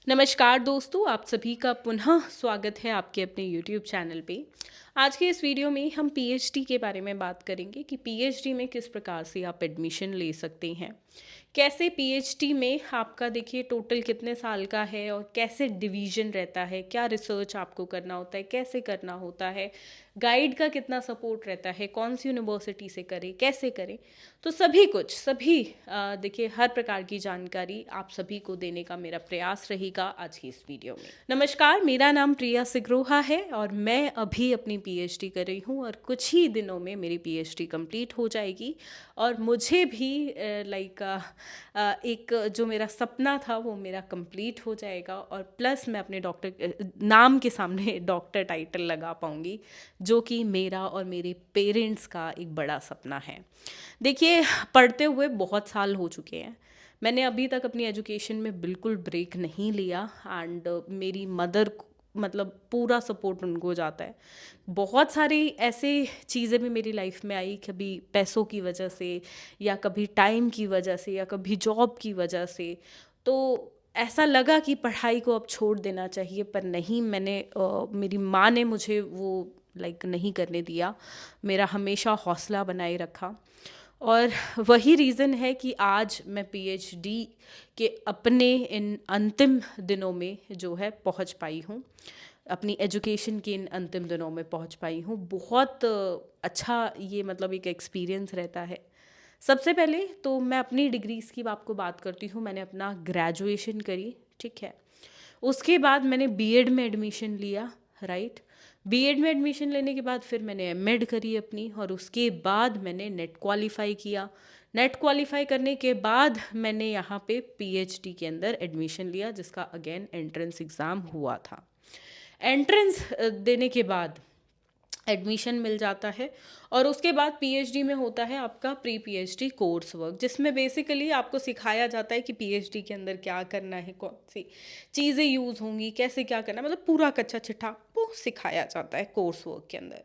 नमस्कार दोस्तों, आप सभी का पुनः स्वागत है आपके अपने यूट्यूब चैनल पे। आज के इस वीडियो में हम पीएचडी के बारे में बात करेंगे कि पीएचडी में किस प्रकार से आप एडमिशन ले सकते हैं। कैसे पीएचडी में आपका देखिए टोटल कितने साल का है और कैसे डिवीज़न रहता है, क्या रिसर्च आपको करना होता है, कैसे करना होता है, गाइड का कितना सपोर्ट रहता है, कौन सी यूनिवर्सिटी से करें, कैसे करें। तो सभी देखिए हर प्रकार की जानकारी आप सभी को देने का मेरा प्रयास रहेगा आज की इस वीडियो में। नमस्कार, मेरा नाम प्रिया सिग्रोहा है और मैं अभी अपनी पीएचडी कर रही हूँ और कुछ ही दिनों में मेरी पीएचडी कंप्लीट हो जाएगी। और मुझे भी एक जो मेरा सपना था वो मेरा कंप्लीट हो जाएगा और प्लस मैं अपने डॉक्टर नाम के सामने डॉक्टर टाइटल लगा पाऊँगी, जो कि मेरा और मेरे पेरेंट्स का एक बड़ा सपना है। देखिए, पढ़ते हुए बहुत साल हो चुके हैं। मैंने अभी तक अपनी एजुकेशन में बिल्कुल ब्रेक नहीं लिया एंड मेरी मदर मतलब पूरा सपोर्ट उनको जाता है। बहुत सारी ऐसे चीज़ें भी मेरी लाइफ में आई, कभी पैसों की वजह से या कभी टाइम की वजह से या कभी जॉब की वजह से। तो ऐसा लगा कि पढ़ाई को अब छोड़ देना चाहिए, पर नहीं, मेरी माँ ने मुझे वो नहीं करने दिया। मेरा हमेशा हौसला बनाए रखा और वही रीज़न है कि आज मैं पीएचडी के अपने इन अंतिम दिनों में जो है पहुंच पाई हूँ। अपनी एजुकेशन के इन अंतिम दिनों में पहुंच पाई हूँ। बहुत अच्छा ये एक एक्सपीरियंस रहता है। सबसे पहले तो मैं अपनी डिग्रीज़ की आपको बात करती हूँ। मैंने अपना ग्रेजुएशन करी, ठीक है। उसके बाद मैंने बीएड में एडमिशन लिया, राइट। बीएड में एडमिशन लेने के बाद फिर मैंने एमएड करी अपनी और उसके बाद मैंने नेट क्वालिफाई किया। नेट क्वालिफाई करने के बाद मैंने यहाँ पे पीएचडी के अंदर एडमिशन लिया, जिसका अगेन एंट्रेंस एग्ज़ाम हुआ था। एंट्रेंस देने के बाद एडमिशन मिल जाता है और उसके बाद पीएचडी में होता है आपका प्री पीएचडी कोर्स वर्क, जिसमें बेसिकली आपको सिखाया जाता है कि पीएचडी के अंदर क्या करना है, कौन सी चीज़ें यूज़ होंगी, कैसे क्या करना है, पूरा कच्चा चिट्ठा वो सिखाया जाता है कोर्स वर्क के अंदर।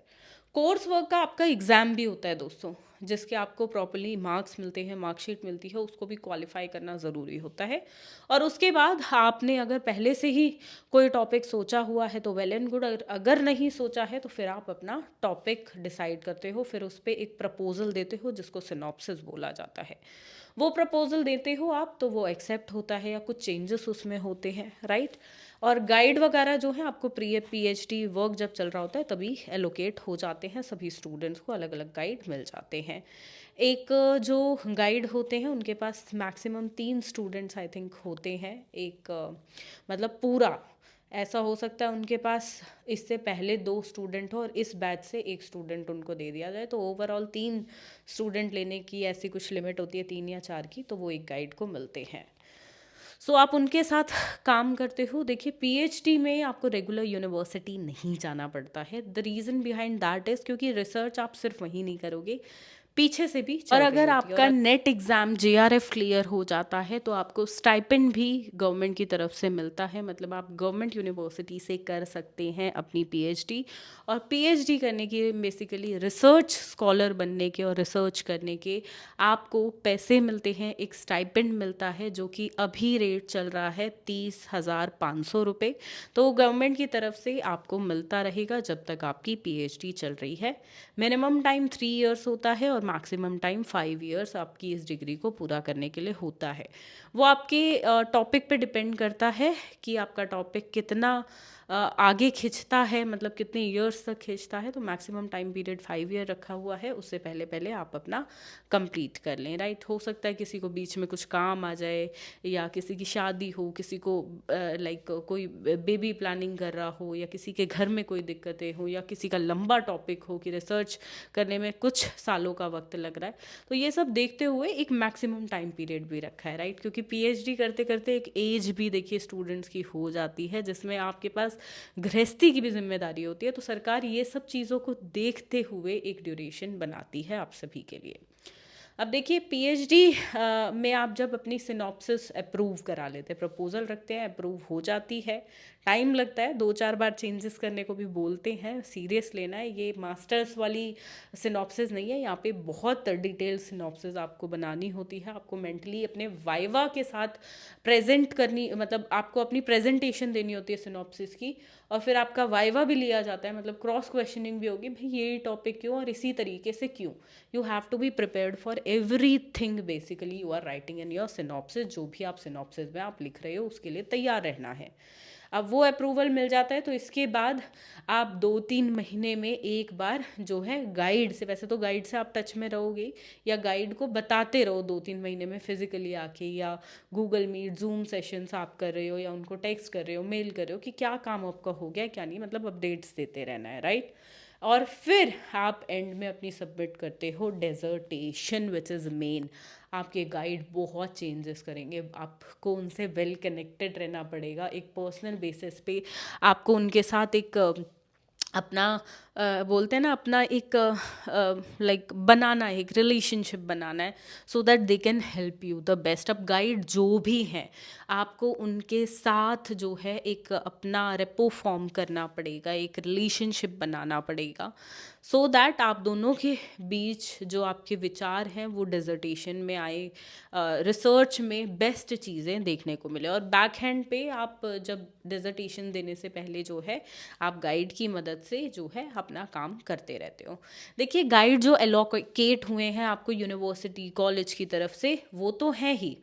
कोर्स वर्क का आपका एग्ज़ाम भी होता है दोस्तों, जिसके आपको प्रॉपर्ली मार्क्स मिलते हैं, मार्कशीट मिलती है, उसको भी क्वालिफाई करना ज़रूरी होता है। और उसके बाद आपने अगर पहले से ही कोई टॉपिक सोचा हुआ है तो वेल एंड गुड, अगर नहीं सोचा है तो फिर आप अपना टॉपिक डिसाइड करते हो, फिर उस पर एक प्रपोजल देते हो जिसको सिनॉप्सिस बोला जाता है। वो प्रपोजल देते हो आप तो वो एक्सेप्ट होता है या कुछ चेंजेस उसमें होते हैं, राइट। और गाइड वगैरह जो है आपको प्री पीएचडी वर्क जब चल रहा होता है तभी एलोकेट हो जाते हैं, सभी स्टूडेंट्स को अलग अलग गाइड मिल जाते हैं। एक जो गाइड होते हैं उनके पास मैक्सिमम 3 स्टूडेंट्स आई थिंक होते हैं। एक पूरा ऐसा हो सकता है उनके पास इससे पहले 2 स्टूडेंट हो और इस बैच से एक स्टूडेंट उनको दे दिया जाए, तो ओवरऑल 3 स्टूडेंट लेने की ऐसी कुछ लिमिट होती है, 3 या 4 की, तो वो एक गाइड को मिलते हैं। सो आप उनके साथ काम करते हो। देखिए, पीएचडी में आपको रेगुलर यूनिवर्सिटी नहीं जाना पड़ता है। The reason behind that is क्योंकि रिसर्च आप सिर्फ वहीं नहीं करोगे, पीछे से भी चल और रही अगर होती है। आपका और नेट एग्ज़ाम जेआरएफ क्लियर हो जाता है तो आपको स्टाइपेंड भी गवर्नमेंट की तरफ से मिलता है, मतलब आप गवर्नमेंट यूनिवर्सिटी से कर सकते हैं अपनी पीएचडी। और पीएचडी करने के बेसिकली रिसर्च स्कॉलर बनने के और रिसर्च करने के आपको पैसे मिलते हैं, एक स्टाइपेंड मिलता है जो कि अभी रेट चल रहा है 30,500 रुपये। तो गवर्नमेंट की तरफ से आपको मिलता रहेगा जब तक आपकी पीएचडी चल रही है। मिनिमम टाइम 3 इयर्स होता है और मैक्सिमम टाइम 5 इयर्स आपकी इस डिग्री को पूरा करने के लिए होता है। वो आपके टॉपिक पे डिपेंड करता है कि आपका टॉपिक कितना आगे खिंचता है, मतलब कितने ईयर्स तक खिंचता है। तो मैक्सिमम टाइम पीरियड 5 ईयर रखा हुआ है, उससे पहले पहले आप अपना कंप्लीट कर लें, राइट। हो सकता है किसी को बीच में कुछ काम आ जाए या किसी की शादी हो, किसी को कोई बेबी प्लानिंग कर रहा हो या किसी के घर में कोई दिक्कतें हो या किसी का लंबा टॉपिक हो कि रिसर्च करने में कुछ सालों का वक्त लग रहा है। तो ये सब देखते हुए एक मैक्सिमम टाइम पीरियड भी रखा है, राइट। क्योंकि पीएचडी करते करते एक एज भी देखिए स्टूडेंट्स की हो जाती है जिसमें आपके पास गृहस्थी की भी जिम्मेदारी होती है। तो सरकार ये सब चीज़ों को देखते हुए एक ड्यूरेशन बनाती है आप सभी के लिए। अब देखिए पीएचडी में आप जब अपनी सिनॉप्सिस अप्रूव करा लेते हैं, प्रपोजल रखते हैं, अप्रूव हो जाती है, टाइम लगता है, 2-4 बार चेंजेस करने को भी बोलते हैं, सीरियस लेना है, ये मास्टर्स वाली सिनॉप्सिस नहीं है, यहाँ पे बहुत डिटेल सिनॉप्सिस आपको बनानी होती है, आपको मेंटली अपने वाइवा के साथ प्रेजेंट करनी, मतलब आपको अपनी प्रेजेंटेशन देनी होती है सिनॉप्सिस की, और फिर आपका वाइवा भी लिया जाता है, मतलब क्रॉस क्वेश्चनिंग भी होगी, भाई ये टॉपिक क्यों और इसी तरीके से क्यों। You have to be prepared for everything, basically you are writing in your synopsis, जो भी आप सिनॉप्सिस में आप लिख रहे हो उसके लिए तैयार रहना है। अब वो अप्रूवल मिल जाता है तो इसके बाद आप 2-3 महीने में एक बार जो है गाइड से, वैसे तो गाइड से आप टच में रहोगे, या गाइड को बताते रहो 2-3 महीने में फिजिकली आके, या गूगल मीट, जूम सेशंस आप कर रहे हो, या उनको टेक्स्ट कर रहे हो, मेल कर रहे हो कि क्या काम आपका हो गया क्या नहीं, मतलब अपडेट्स देते रहना है, राइट। और फिर आप एंड में अपनी सबमिट करते हो डेजर्टेशन, विच इज़ मेन। आपके गाइड बहुत चेंजेस करेंगे, आपको उनसे वेल कनेक्टेड रहना पड़ेगा, एक पर्सनल बेसिस पे आपको उनके साथ एक अपना बोलते हैं ना, अपना एक लाइक बनाना है, एक रिलेशनशिप बनाना है, so that they can help you the best. अब गाइड जो भी हैं, आपको उनके साथ जो है एक अपना रेपो फॉर्म करना पड़ेगा, एक रिलेशनशिप बनाना पड़ेगा, सो दैट आप दोनों के बीच जो आपके विचार हैं वो डिसर्टेशन में आए, रिसर्च में बेस्ट चीज़ें देखने को मिले। और बैक हैंड पे आप जब डिसर्टेशन देने से पहले जो है आप गाइड की मदद से जो है अपना काम करते रहते हो। देखिए गाइड जो एलोकेट हुए हैं आपको यूनिवर्सिटी कॉलेज की तरफ से, वो तो है ही।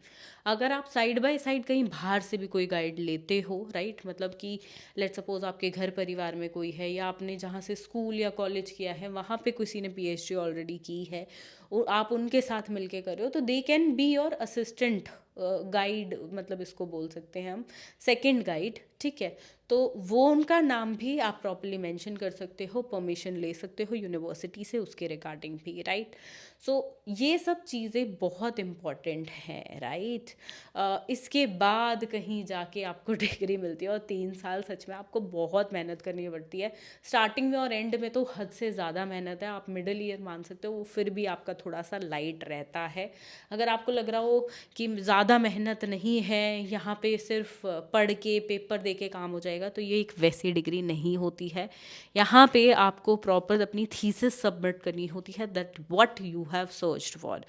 अगर आप साइड बाय साइड कहीं बाहर से भी कोई गाइड लेते हो, राइट, मतलब कि लेट सपोज आपके घर परिवार में कोई है, या आपने जहाँ से स्कूल या कॉलेज किया है वहाँ पे किसी ने पीएचडी ऑलरेडी की है, और आप उनके साथ मिलके कर रहे हो, तो they can be your assistant guide, मतलब इसको बोल सकते हैं हम सेकंड गाइड, ठीक है। तो वो उनका नाम भी आप प्रॉपर्ली मेंशन कर सकते हो, परमिशन ले सकते हो यूनिवर्सिटी से उसके रिगार्डिंग भी, राइट। सो ये सब चीज़ें बहुत इम्पॉर्टेंट हैं, राइट। इसके बाद कहीं जाके आपको डिग्री मिलती है, और 3 साल सच में आपको बहुत मेहनत करनी पड़ती है, स्टार्टिंग में और एंड में तो हद से ज़्यादा मेहनत है। आप मिडिल ईयर मान सकते हो, वो फिर भी आपका थोड़ा सा लाइट रहता है। अगर आपको लग रहा हो कि ज़्यादा मेहनत नहीं है, यहाँ पे सिर्फ पढ़ के पेपर दे के काम हो जाएगा, तो ये एक वैसी डिग्री नहीं होती है। यहाँ पे आपको प्रॉपर अपनी थीसिस सबमिट करनी होती है, that what you have searched for.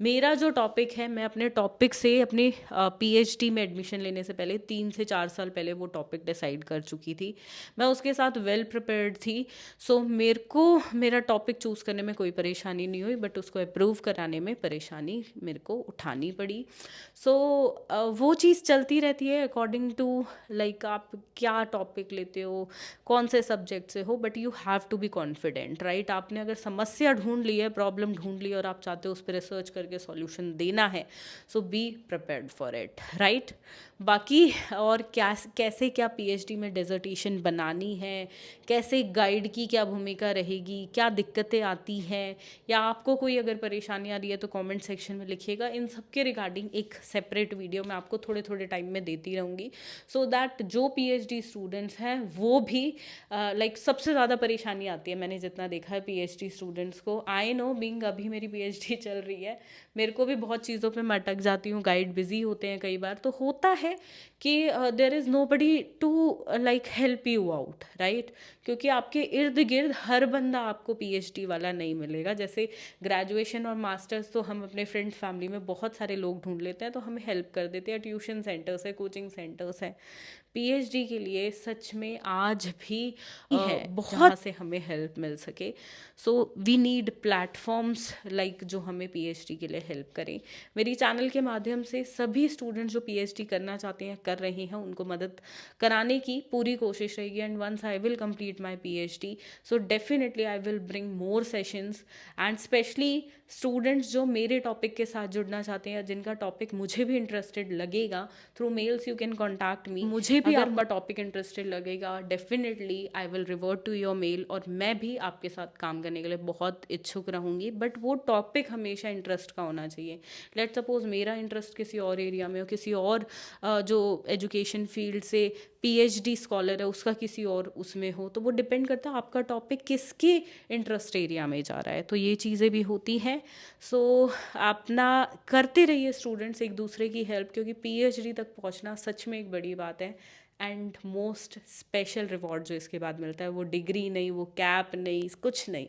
मेरा जो टॉपिक है, मैं अपने टॉपिक से अपने पीएचडी में एडमिशन लेने से पहले 3 से 4 साल पहले वो टॉपिक डिसाइड कर चुकी थी, मैं उसके साथ वेल प्रिपेयर्ड थी। सो मेरे को मेरा टॉपिक चूज़ करने में कोई परेशानी नहीं हुई, बट उसको अप्रूव कराने में परेशानी मेरे को उठानी पड़ी। सो वो चीज़ चलती रहती है अकॉर्डिंग टू लाइक आप क्या टॉपिक लेते हो, कौन से सब्जेक्ट से हो, but you have to be confident, right. आपने अगर समस्या ढूंढ ली है, प्रॉब्लम ढूंढ ली है, और आप चाहते हो उस पर रिसर्च करके सॉल्यूशन देना है, so be prepared for it, right. बाकी और क्या कैसे क्या पीएचडी में डिसर्टेशन बनानी है, कैसे गाइड की क्या भूमिका रहेगी, क्या दिक्कतें आती हैं, या आपको कोई अगर परेशानी आ रही है तो कमेंट सेक्शन में लिखिएगा। इन सब के रिगार्डिंग एक सेपरेट वीडियो मैं आपको थोड़े थोड़े टाइम में देती रहूँगी, सो दैट जो पीएचडी स्टूडेंट्स हैं वो भी लाइक सबसे ज़्यादा परेशानी आती है, मैंने जितना देखा है पीएचडी स्टूडेंट्स को। आई नो, बीइंग अभी मेरी पीएचडी चल रही है, मेरे को भी बहुत चीज़ों पे मैं अटक जाती हूँ, गाइड बिजी होते हैं कई बार, तो होता है कि there is nobody to like help you out, right. क्योंकि आपके इर्द गिर्द हर बंदा आपको पीएचडी वाला नहीं मिलेगा। जैसे ग्रेजुएशन और मास्टर्स तो हम अपने फ्रेंड्स फैमिली में बहुत सारे लोग ढूंढ लेते हैं, तो हमें हेल्प कर देते हैं, ट्यूशन सेंटर्स है, कोचिंग सेंटर्स हैं। पीएचडी के लिए सच में आज भी है बहुत जहाँ से हमें हेल्प मिल सके। So we need platforms like जो हमें पीएचडी के लिए हेल्प करें। मेरी चैनल के माध्यम से सभी स्टूडेंट्स जो पीएचडी करना चाहते हैं, कर रहे हैं, उनको मदद कराने की पूरी कोशिश रहेगी। And once I will complete my PhD, so definitely I will bring more sessions, and specially students जो मेरे टॉपिक के साथ जुड़ना चाहते हैं, जिनका टॉपिक मुझे भी इंटरेस्टेड लगेगा, through mails you can contact me. मुझे भी आपका टॉपिक इंटरेस्टेड लगेगा, definitely I will revert to your mail, और मैं भी आपके साथ काम करने के लिए बहुत इच्छुक रहूँगी। बट वो टॉपिक हमेशा इंटरेस्ट का होना चाहिए। लेट सपोज मेरा इंटरेस्ट किसी और एरिया में हो, किसी और जो एजुकेशन फील्ड से पीएचडी स्कॉलर है उसका किसी और उसमें हो, तो वो डिपेंड करता है आपका टॉपिक किसके इंटरेस्ट एरिया में जा रहा है, तो ये चीज़ें भी होती हैं। सो अपना करते रहिए स्टूडेंट्स एक दूसरे की हेल्प, क्योंकि पीएचडी तक पहुंचना सच में एक बड़ी बात है। एंड मोस्ट स्पेशल रिवॉर्ड जो इसके बाद मिलता है वो डिग्री नहीं, वो कैप नहीं, कुछ नहीं,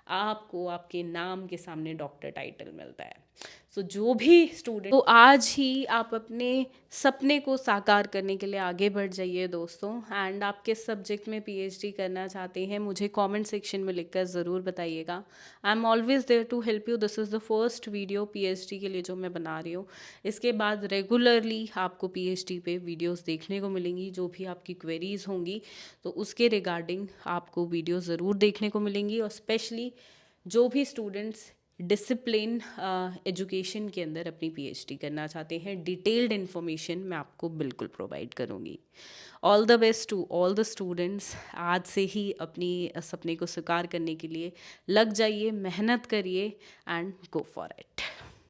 आपको आपके नाम के सामने डॉक्टर टाइटल मिलता है। सो जो भी स्टूडेंट, तो आज ही आप अपने सपने को साकार करने के लिए आगे बढ़ जाइए दोस्तों। एंड आप किस सब्जेक्ट में पीएचडी करना चाहते हैं मुझे कमेंट सेक्शन में लिखकर ज़रूर बताइएगा। I am always there to help you. This is the first video PhD के लिए जो मैं बना रही हूँ। इसके बाद रेगुलरली आपको पीएचडी पे वीडियोस देखने को मिलेंगी, जो भी आपकी क्वेरीज होंगी तो उसके रिगार्डिंग आपको वीडियो ज़रूर देखने को मिलेंगी। और स्पेशली जो भी स्टूडेंट्स डिसिप्लिन एजुकेशन के अंदर अपनी पीएचडी करना चाहते हैं, डिटेल्ड इन्फॉर्मेशन मैं आपको बिल्कुल प्रोवाइड करूँगी। All the best to all the students. आज से ही अपनी सपने को साकार करने के लिए लग जाइए, मेहनत करिए एंड गो फॉर इट।